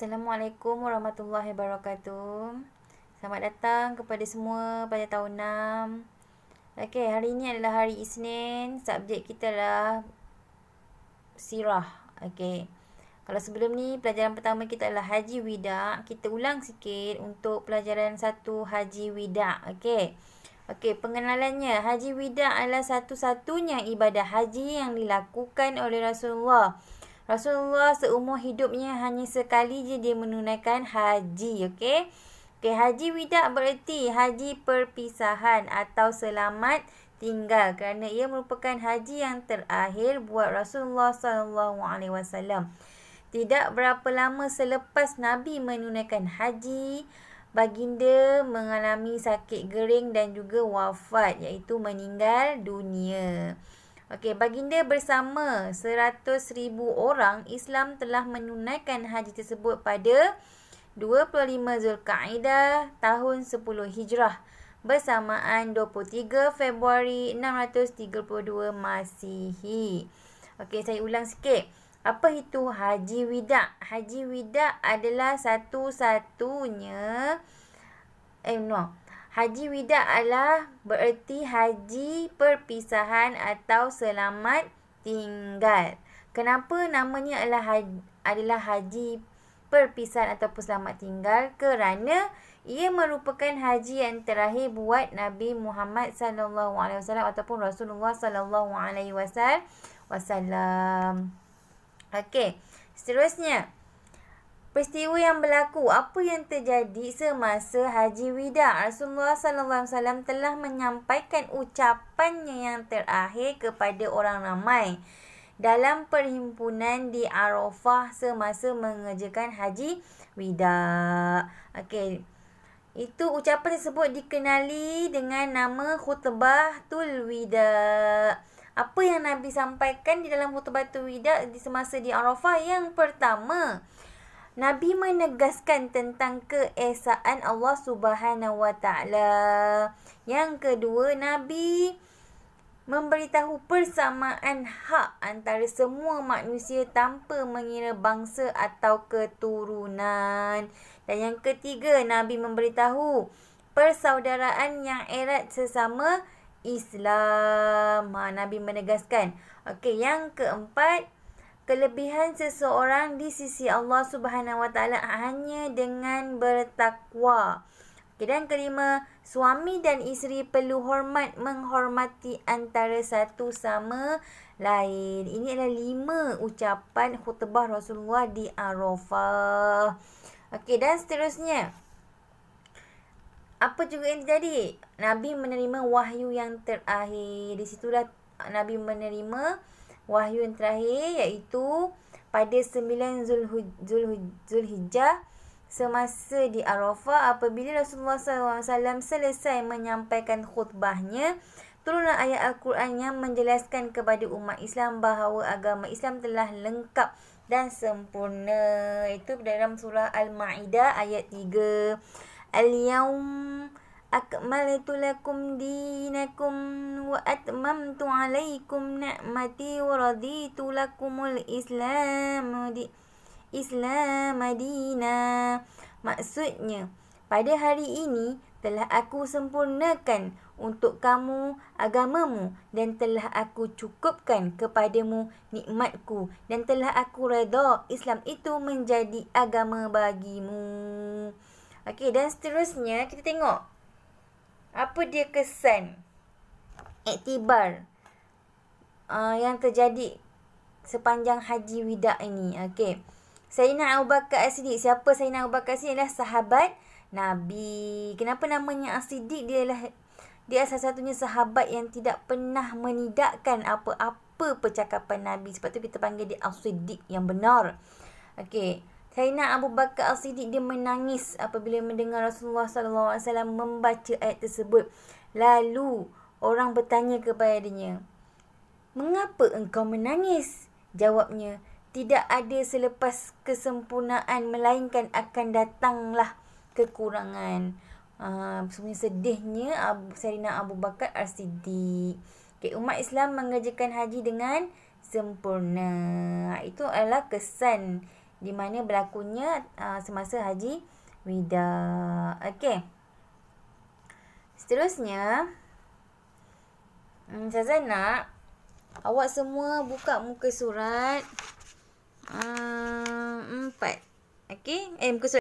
Assalamualaikum warahmatullahi wabarakatuh. Selamat datang kepada semua pada tahun 6. Okey, hari ini adalah hari Isnin. Subjek kita adalah sirah. Okey. Kalau sebelum ni pelajaran pertama kita adalah Haji Wida. Kita ulang sikit untuk pelajaran 1 Haji Wida. Okey. Okey, pengenalannya. Haji Wida adalah satu-satunya ibadah haji yang dilakukan oleh Rasulullah. Rasulullah seumur hidupnya hanya sekali je dia menunaikan haji, okey? Okey, haji wida bererti haji perpisahan atau selamat tinggal kerana ia merupakan haji yang terakhir buat Rasulullah SAW. Tidak berapa lama selepas Nabi menunaikan haji, baginda mengalami sakit gering dan juga wafat, iaitu meninggal dunia. Okey, baginda bersama 100,000 orang Islam telah menunaikan haji tersebut pada 25 Zulkaidah tahun 10 Hijrah bersamaan 23 Februari 632 Masihi. Okey, saya ulang sikit. Apa itu Haji Wida? Haji Wida adalah satu-satunya Haji Wida adalah bererti haji perpisahan atau selamat tinggal. Kenapa namanya adalah haji perpisahan ataupun selamat tinggal? Kerana ia merupakan haji yang terakhir buat Nabi Muhammad SAW ataupun Rasulullah SAW. Okey, seterusnya. Peristiwa yang berlaku, apa yang terjadi semasa Haji Wida? Rasulullah SAW telah menyampaikan ucapannya yang terakhir kepada orang ramai dalam perhimpunan di Arafah semasa mengerjakan Haji Wida. Okey, itu ucapan tersebut dikenali dengan nama Khutbatul Wida. Apa yang Nabi sampaikan di dalam Khutbatul Wida di semasa di Arafah? Yang pertama, Nabi menegaskan tentang keesaan Allah Subhanahu Wa Taala. Yang kedua, Nabi memberitahu persamaan hak antara semua manusia tanpa mengira bangsa atau keturunan. Dan yang ketiga, Nabi memberitahu persaudaraan yang erat sesama Islam. Nabi menegaskan. Okey, yang keempat, kelebihan seseorang di sisi Allah Subhanahu Wa Taala hanya dengan bertakwa. Okay, dan kelima, suami dan isteri perlu menghormati antara satu sama lain. Ini adalah 5 ucapan khutbah Rasulullah di Arafah. Okey, dan seterusnya. Apa juga yang terjadi? Nabi menerima wahyu yang terakhir. Di situlah Nabi menerima wahyu yang terakhir, iaitu pada 9 Zulhijjah semasa di Arafah. Apabila Rasulullah SAW selesai menyampaikan khutbahnya, turunlah ayat Al-Quran yang menjelaskan kepada umat Islam bahawa agama Islam telah lengkap dan sempurna. Itu dalam surah Al-Ma'idah ayat 3. Al-yawm akmaltu lakum dinakum wa atmamtu alaikum ni'mati wa raditu lakumul Islam madina. Maksudnya, pada hari ini telah aku sempurnakan untuk kamu agamamu dan telah aku cukupkan kepadamu nikmatku dan telah aku redha Islam itu menjadi agama bagimu. Okey, dan seterusnya kita tengok apa dia kesan iktibar yang terjadi sepanjang Haji Wida ini. Okey, Sayyidina Abu Bakar As-Siddiq. Siapa Sayyidina Abu Bakar As-Siddiq? Adalah sahabat Nabi. Kenapa namanya As-Siddiq? Dia salah satunya sahabat yang tidak pernah menidakkan apa-apa percakapan Nabi. Sebab tu kita panggil dia As-Siddiq yang benar. Okey, Sayyidina Abu Bakar As-Siddiq dia menangis apabila mendengar Rasulullah SAW membaca ayat tersebut. Lalu orang bertanya kepadanya, "Mengapa engkau menangis?" Jawabnya, "Tidak ada selepas kesempurnaan melainkan akan datanglah kekurangan." Sebenarnya sedihnya Sayyidina Abu Bakar As-Siddiq. Okay, umat Islam mengerjakan haji dengan sempurna. Itu adalah kesan di mana berlakunya semasa Haji Wida. Okey. Seterusnya, Ustazah nak awak semua buka muka surat 4. Okey, muka surat